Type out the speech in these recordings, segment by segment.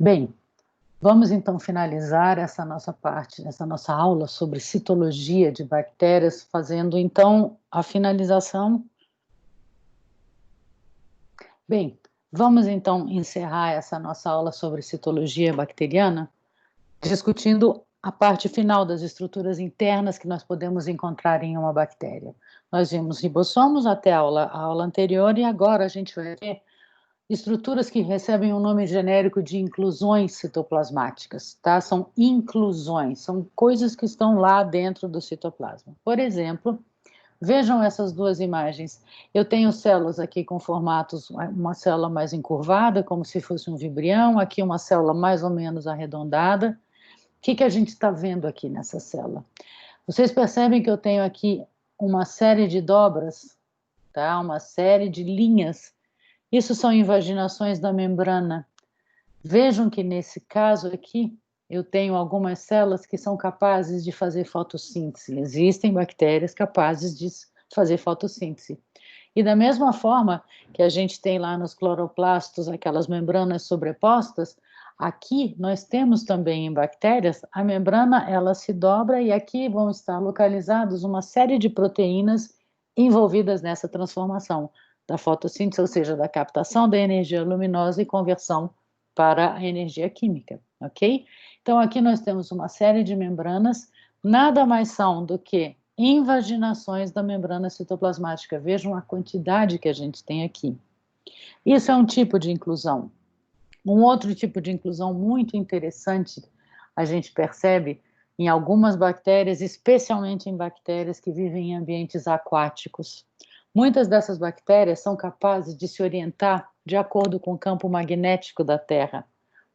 Bem, vamos então finalizar essa nossa parte, essa nossa aula sobre citologia de bactérias, fazendo então a finalização. Bem, vamos então encerrar essa nossa aula sobre citologia bacteriana, discutindo a parte final das estruturas internas que nós podemos encontrar em uma bactéria. Nós vimos ribossomos até a aula anterior e agora a gente vai ver estruturas que recebem um nome genérico de inclusões citoplasmáticas, tá? São inclusões, são coisas que estão lá dentro do citoplasma. Por exemplo, vejam essas duas imagens. Eu tenho células aqui com formatos, uma célula mais encurvada, como se fosse um vibrião, aqui uma célula mais ou menos arredondada. O que a gente está vendo aqui nessa célula? Vocês percebem que eu tenho aqui uma série de dobras, tá? Uma série de linhas. Isso são invaginações da membrana. Vejam que nesse caso aqui, eu tenho algumas células que são capazes de fazer fotossíntese. Existem bactérias capazes de fazer fotossíntese. E da mesma forma que a gente tem lá nos cloroplastos aquelas membranas sobrepostas, aqui nós temos também em bactérias, a membrana ela se dobra e aqui vão estar localizados uma série de proteínas envolvidas nessa transformação da fotossíntese, ou seja, da captação da energia luminosa e conversão para a energia química, ok? Então aqui nós temos uma série de membranas, nada mais são do que invaginações da membrana citoplasmática. Vejam a quantidade que a gente tem aqui. Isso é um tipo de inclusão. Um outro tipo de inclusão muito interessante, a gente percebe em algumas bactérias, especialmente em bactérias que vivem em ambientes aquáticos. Muitas dessas bactérias são capazes de se orientar de acordo com o campo magnético da Terra.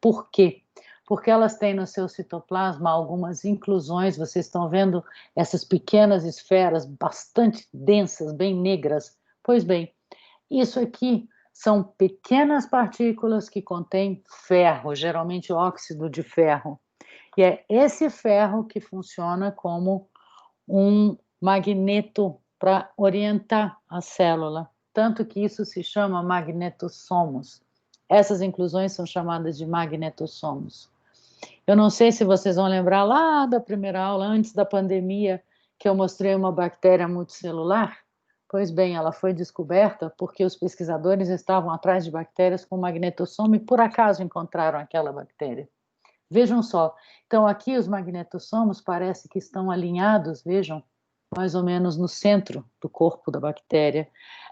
Por quê? Porque elas têm no seu citoplasma algumas inclusões, vocês estão vendo essas pequenas esferas bastante densas, bem negras. Pois bem, isso aqui são pequenas partículas que contêm ferro, geralmente óxido de ferro. E é esse ferro que funciona como um magneto para orientar a célula, tanto que isso se chama magnetossomos. Essas inclusões são chamadas de magnetossomos. Eu não sei se vocês vão lembrar lá da primeira aula, antes da pandemia, que eu mostrei uma bactéria multicelular. Pois bem, ela foi descoberta porque os pesquisadores estavam atrás de bactérias com magnetossomo e por acaso encontraram aquela bactéria. Vejam só, então aqui os magnetossomos parece que estão alinhados, vejam, mais ou menos no centro do corpo da bactéria.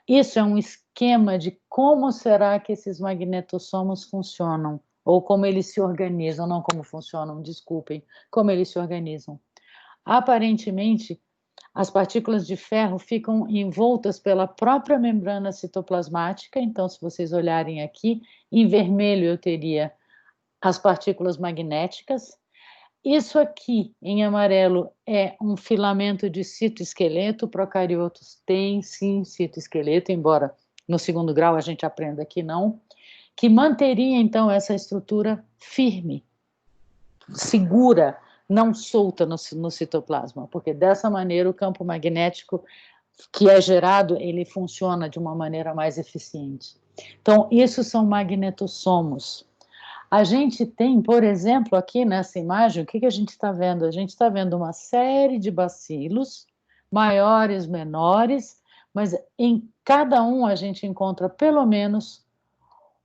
Isso é um esquema de como será que esses magnetossomos funcionam, ou como eles se organizam, não como funcionam, desculpem, como eles se organizam. Aparentemente, as partículas de ferro ficam envoltas pela própria membrana citoplasmática, então se vocês olharem aqui, em vermelho eu teria as partículas magnéticas. Isso aqui, em amarelo, é um filamento de citoesqueleto. Procariotos têm, sim, citoesqueleto, embora no segundo grau a gente aprenda que não, que manteria, então, essa estrutura firme, segura, não solta no citoplasma, porque dessa maneira o campo magnético que é gerado, ele funciona de uma maneira mais eficiente. Então, isso são magnetossomos. A gente tem, por exemplo, aqui nessa imagem, o que a gente está vendo? A gente está vendo uma série de bacilos, maiores, menores, mas em cada um a gente encontra pelo menos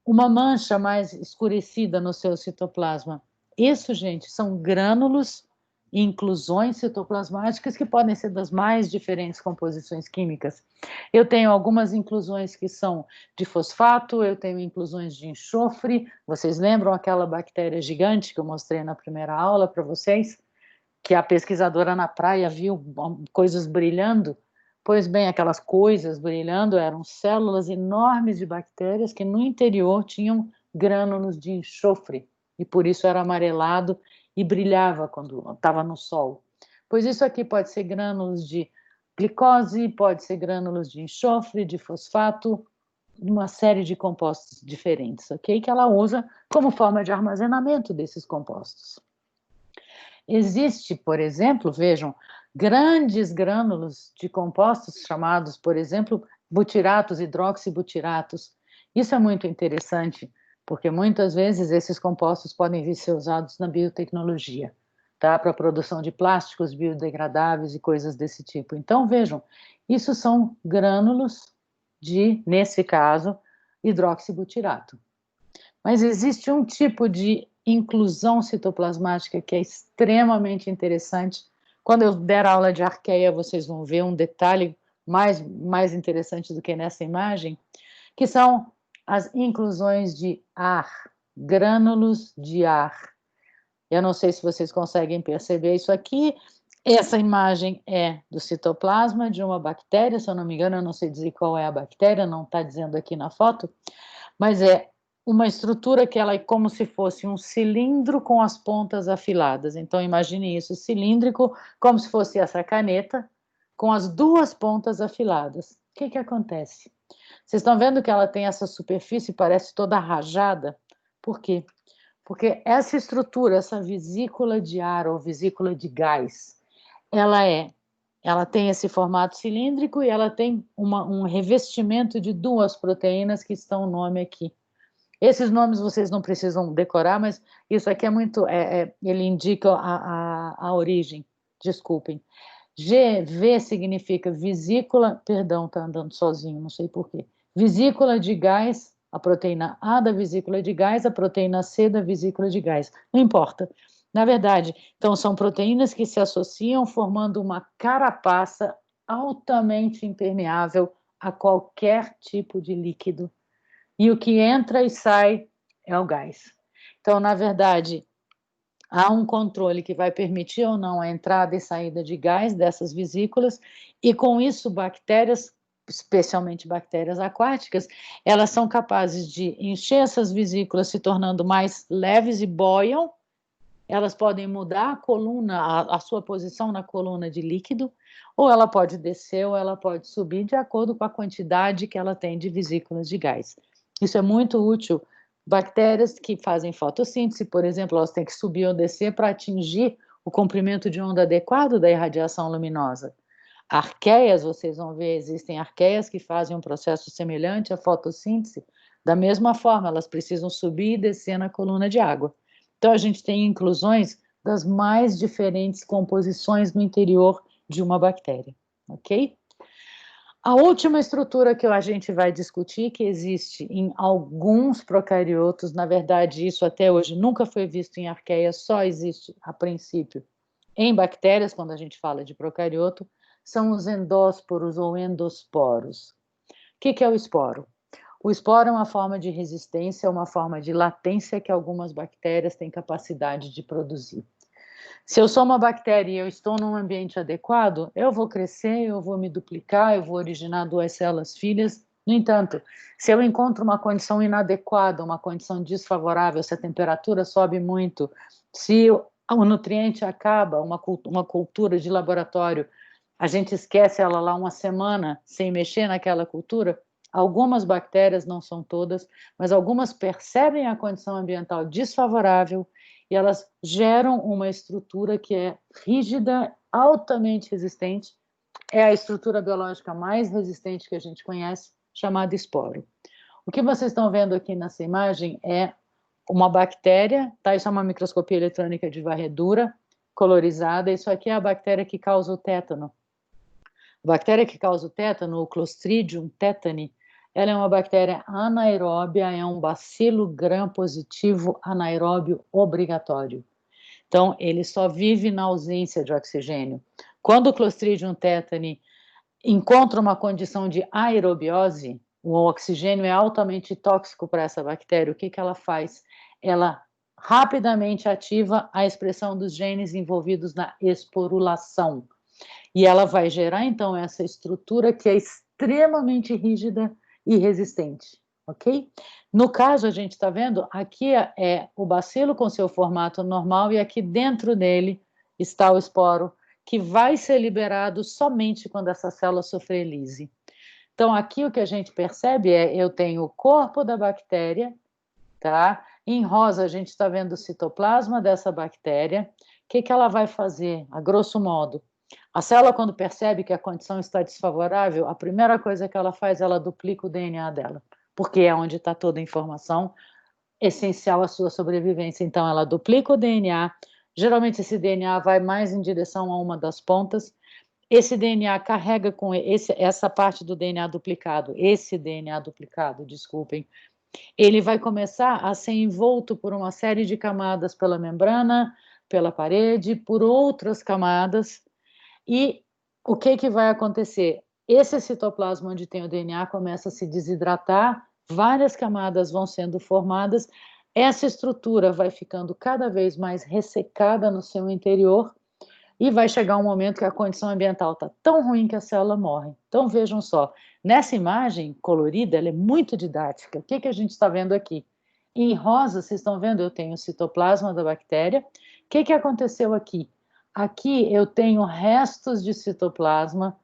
uma mancha mais escurecida no seu citoplasma. Isso, gente, são grânulos e inclusões citoplasmáticas que podem ser das mais diferentes composições químicas. Eu tenho algumas inclusões que são de fosfato, eu tenho inclusões de enxofre. Vocês lembram aquela bactéria gigante que eu mostrei na primeira aula para vocês? Que a pesquisadora na praia viu coisas brilhando? Pois bem, aquelas coisas brilhando eram células enormes de bactérias que no interior tinham grânulos de enxofre, e por isso era amarelado e brilhava quando estava no sol. Pois isso aqui pode ser grânulos de glicose, pode ser grânulos de enxofre, de fosfato, uma série de compostos diferentes, ok? Que ela usa como forma de armazenamento desses compostos. Existe, por exemplo, vejam, grandes grânulos de compostos chamados, por exemplo, butiratos, hidroxibutiratos. Isso é muito interessante. porque muitas vezes esses compostos podem vir ser usados na biotecnologia, tá? Para a produção de plásticos biodegradáveis e coisas desse tipo. Então, vejam, isso são grânulos de, nesse caso, hidroxibutirato. Mas existe um tipo de inclusão citoplasmática que é extremamente interessante. Quando eu der aula de arqueia, vocês vão ver um detalhe mais interessante do que nessa imagem, que são as inclusões de ar, grânulos de ar. Eu não sei se vocês conseguem perceber isso aqui. Essa imagem é do citoplasma de uma bactéria, se eu não me engano, eu não sei dizer qual é a bactéria, não está dizendo aqui na foto, mas é uma estrutura que ela é como se fosse um cilindro com as pontas afiladas. Então, imagine isso, cilíndrico, como se fosse essa caneta, com as duas pontas afiladas. O que que acontece? Vocês estão vendo que ela tem essa superfície, parece toda rajada? Por quê? Porque essa estrutura, essa vesícula de ar ou vesícula de gás, ela tem esse formato cilíndrico e ela tem um revestimento de duas proteínas que estão o nome aqui. Esses nomes vocês não precisam decorar, mas isso aqui é muito, ele indica a origem, desculpem. GV significa vesícula, perdão, está andando sozinho, não sei porquê. Vesícula de gás, a proteína A da vesícula de gás, a proteína C da vesícula de gás. Não importa. Na verdade, então são proteínas que se associam formando uma carapaça altamente impermeável a qualquer tipo de líquido. E o que entra e sai é o gás. Então, na verdade, há um controle que vai permitir ou não a entrada e saída de gás dessas vesículas, e com isso bactérias, especialmente bactérias aquáticas, elas são capazes de encher essas vesículas se tornando mais leves e boiam, elas podem mudar a coluna, a sua posição na coluna de líquido, ou ela pode descer ou ela pode subir de acordo com a quantidade que ela tem de vesículas de gás. Isso é muito útil. Bactérias que fazem fotossíntese, por exemplo, elas têm que subir ou descer para atingir o comprimento de onda adequado da irradiação luminosa. Arqueias, vocês vão ver, existem arqueias que fazem um processo semelhante à fotossíntese. Da mesma forma, elas precisam subir e descer na coluna de água. Então, a gente tem inclusões das mais diferentes composições no interior de uma bactéria, ok? A última estrutura que a gente vai discutir, que existe em alguns procariotos, na verdade, isso até hoje nunca foi visto em arqueias, só existe, a princípio, em bactérias, quando a gente fala de procarioto, são os endósporos ou endosporos. O que é o esporo? O esporo é uma forma de resistência, uma forma de latência que algumas bactérias têm capacidade de produzir. Se eu sou uma bactéria e eu estou num ambiente adequado, eu vou crescer, eu vou me duplicar, eu vou originar duas células filhas. No entanto, se eu encontro uma condição inadequada, uma condição desfavorável, se a temperatura sobe muito, se o nutriente acaba, uma cultura de laboratório, a gente esquece ela lá uma semana sem mexer naquela cultura, algumas bactérias, não são todas, mas algumas percebem a condição ambiental desfavorável e elas geram uma estrutura que é rígida, altamente resistente, é a estrutura biológica mais resistente que a gente conhece, chamada esporo. O que vocês estão vendo aqui nessa imagem é uma bactéria, tá? Isso é uma microscopia eletrônica de varredura, colorizada, isso aqui é a bactéria que causa o tétano. A bactéria que causa o tétano, o Clostridium tetani, ela é uma bactéria anaeróbia, é um bacilo gram-positivo anaeróbio obrigatório. Então, ele só vive na ausência de oxigênio. Quando o Clostridium tetani encontra uma condição de aerobiose, o oxigênio é altamente tóxico para essa bactéria, o que ela faz? Ela rapidamente ativa a expressão dos genes envolvidos na esporulação. E ela vai gerar, então, essa estrutura que é extremamente rígida e resistente, ok? No caso, a gente está vendo, aqui é o bacilo com seu formato normal e aqui dentro dele está o esporo, que vai ser liberado somente quando essa célula sofrer lise. Então, aqui o que a gente percebe eu tenho o corpo da bactéria, tá? Em rosa, a gente está vendo o citoplasma dessa bactéria. O que ela vai fazer, a grosso modo? A célula, quando percebe que a condição está desfavorável, a primeira coisa que ela faz, ela duplica o DNA dela, porque é onde está toda a informação essencial à sua sobrevivência. Então, ela duplica o DNA, geralmente esse DNA vai mais em direção a uma das pontas, esse DNA carrega com essa parte do DNA duplicado, esse DNA duplicado, desculpem, ele vai começar a ser envolto por uma série de camadas pela membrana, pela parede, por outras camadas, e o que vai acontecer? Esse citoplasma onde tem o DNA começa a se desidratar, várias camadas vão sendo formadas, essa estrutura vai ficando cada vez mais ressecada no seu interior, e vai chegar um momento que a condição ambiental está tão ruim que a célula morre. Então, vejam só, nessa imagem colorida, ela é muito didática. O que a gente está vendo aqui? Em rosa, vocês estão vendo, eu tenho o citoplasma da bactéria. O que aconteceu aqui? Aqui eu tenho restos de citoplasma,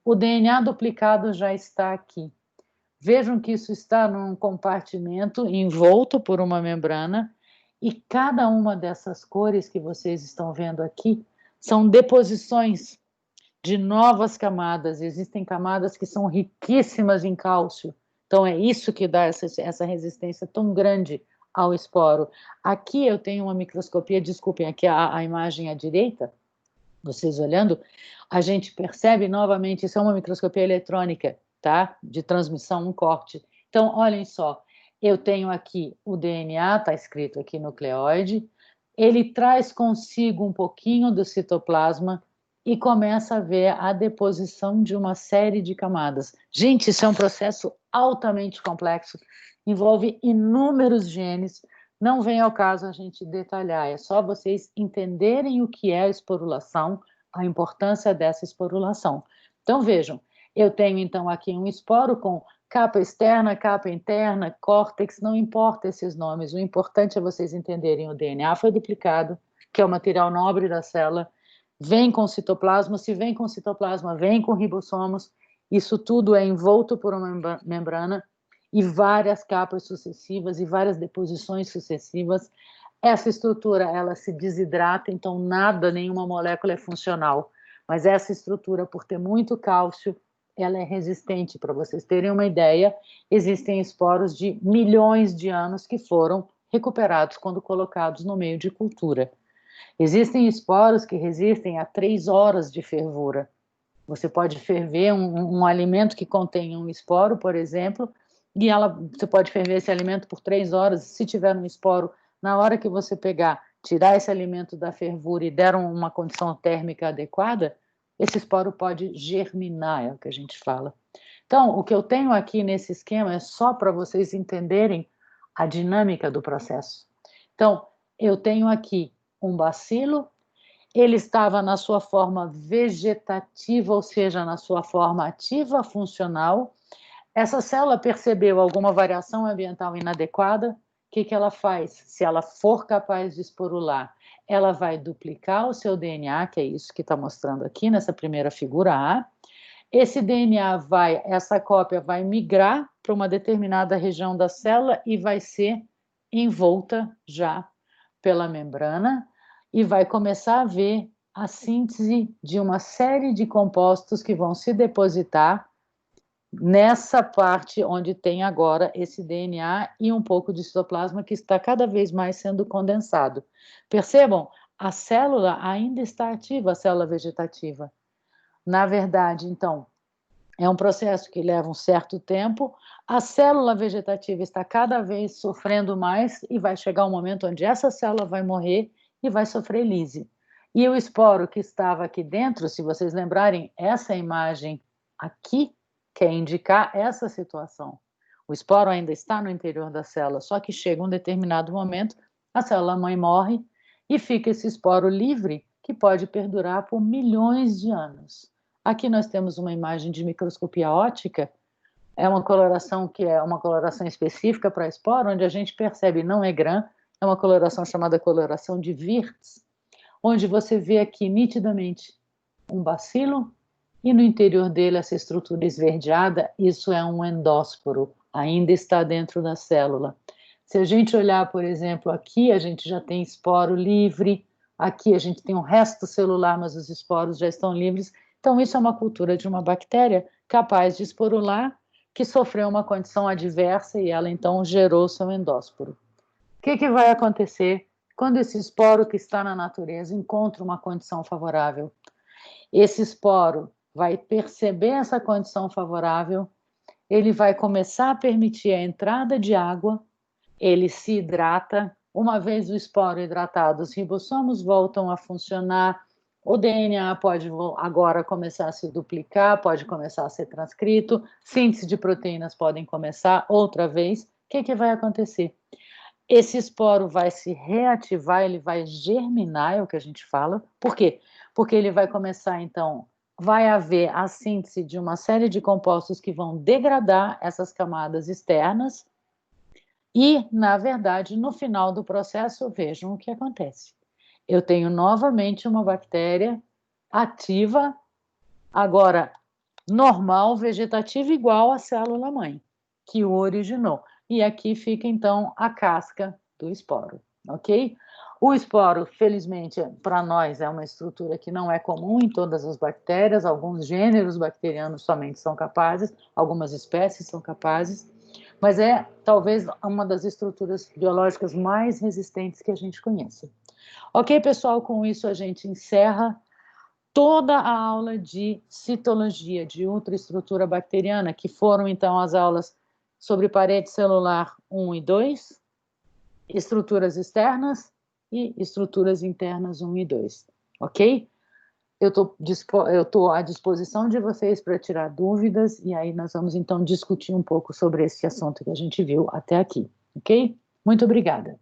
o DNA duplicado já está aqui. Vejam que isso está num compartimento envolto por uma membrana, e cada uma dessas cores que vocês estão vendo aqui são deposições de novas camadas. Existem camadas que são riquíssimas em cálcio. Então, é isso que dá essa resistência tão grande ao esporo. Aqui eu tenho uma microscopia, desculpem, aqui a imagem à direita, vocês olhando, a gente percebe novamente, isso é uma microscopia eletrônica, tá? De transmissão, um corte. Então, olhem só, eu tenho aqui o DNA, está escrito aqui nucleóide, ele traz consigo um pouquinho do citoplasma e começa a ver a deposição de uma série de camadas. Gente, isso é um processo altamente complexo, envolve inúmeros genes, não vem ao caso a gente detalhar, é só vocês entenderem o que é a esporulação, a importância dessa esporulação. Então, vejam, eu tenho então aqui um esporo com capa externa, capa interna, córtex, não importa esses nomes, o importante é vocês entenderem o DNA foi duplicado, que é o material nobre da célula, vem com citoplasma, se vem com citoplasma, vem com ribossomos, isso tudo é envolto por uma membrana e várias capas sucessivas e várias deposições sucessivas. Essa estrutura, ela se desidrata, então nada, nenhuma molécula é funcional, mas essa estrutura, por ter muito cálcio, ela é resistente. Para vocês terem uma ideia, existem esporos de milhões de anos que foram recuperados quando colocados no meio de cultura. Existem esporos que resistem a 3 horas de fervura. Você pode ferver um alimento que contém um esporo, por exemplo, e você pode ferver esse alimento por 3 horas. Se tiver um esporo, na hora que você pegar, tirar esse alimento da fervura e der uma condição térmica adequada, esse esporo pode germinar, é o que a gente fala. Então, o que eu tenho aqui nesse esquema é só para vocês entenderem a dinâmica do processo. Então, eu tenho aqui um bacilo, ele estava na sua forma vegetativa, ou seja, na sua forma ativa funcional. Essa célula percebeu alguma variação ambiental inadequada, o que ela faz? Se ela for capaz de esporular, ela vai duplicar o seu DNA, que é isso que está mostrando aqui nessa primeira figura A. Esse DNA essa cópia vai migrar para uma determinada região da célula e vai ser envolta já pela membrana e vai começar a ver a síntese de uma série de compostos que vão se depositar nessa parte onde tem agora esse DNA e um pouco de citoplasma que está cada vez mais sendo condensado. Percebam, a célula ainda está ativa, a célula vegetativa. Na verdade, então, é um processo que leva um certo tempo, a célula vegetativa está cada vez sofrendo mais e vai chegar um momento onde essa célula vai morrer e vai sofrer lise. E o esporo que estava aqui dentro, se vocês lembrarem, essa imagem aqui quer indicar essa situação. O esporo ainda está no interior da célula, só que chega um determinado momento, a célula-mãe morre e fica esse esporo livre que pode perdurar por milhões de anos. Aqui nós temos uma imagem de microscopia óptica, é uma coloração que é uma coloração específica para esporo, onde a gente percebe, não é GRAM, é uma coloração chamada coloração de Wirtz, onde você vê aqui nitidamente um bacilo e no interior dele essa estrutura esverdeada, isso é um endósporo, ainda está dentro da célula. Se a gente olhar, por exemplo, aqui a gente já tem esporo livre, aqui a gente tem um resto celular, mas os esporos já estão livres. Então, isso é uma cultura de uma bactéria capaz de esporular, que sofreu uma condição adversa e ela, então, gerou seu endósporo. que vai acontecer quando esse esporo que está na natureza encontra uma condição favorável? Esse esporo vai perceber essa condição favorável, ele vai começar a permitir a entrada de água, ele se hidrata. Uma vez o esporo hidratado, os ribossomos voltam a funcionar, o DNA pode agora começar a se duplicar, pode começar a ser transcrito, síntese de proteínas podem começar outra vez. O que vai acontecer? Esse esporo vai se reativar, ele vai germinar, é o que a gente fala. Por quê? Porque ele vai começar, então, vai haver a síntese de uma série de compostos que vão degradar essas camadas externas e, na verdade, no final do processo, vejam o que acontece. Eu tenho novamente uma bactéria ativa, agora normal, vegetativa, igual à célula-mãe, que o originou. E aqui fica, então, a casca do esporo, ok? O esporo, felizmente, para nós, é uma estrutura que não é comum em todas as bactérias, alguns gêneros bacterianos somente são capazes, algumas espécies são capazes, mas é talvez uma das estruturas biológicas mais resistentes que a gente conhece. Ok, pessoal, com isso a gente encerra toda a aula de citologia, de ultraestrutura bacteriana, que foram, então, as aulas sobre parede celular 1 e 2, estruturas externas e estruturas internas 1 e 2, ok? Eu estou à disposição de vocês para tirar dúvidas, e aí nós vamos, então, discutir um pouco sobre esse assunto que a gente viu até aqui, ok? Muito obrigada.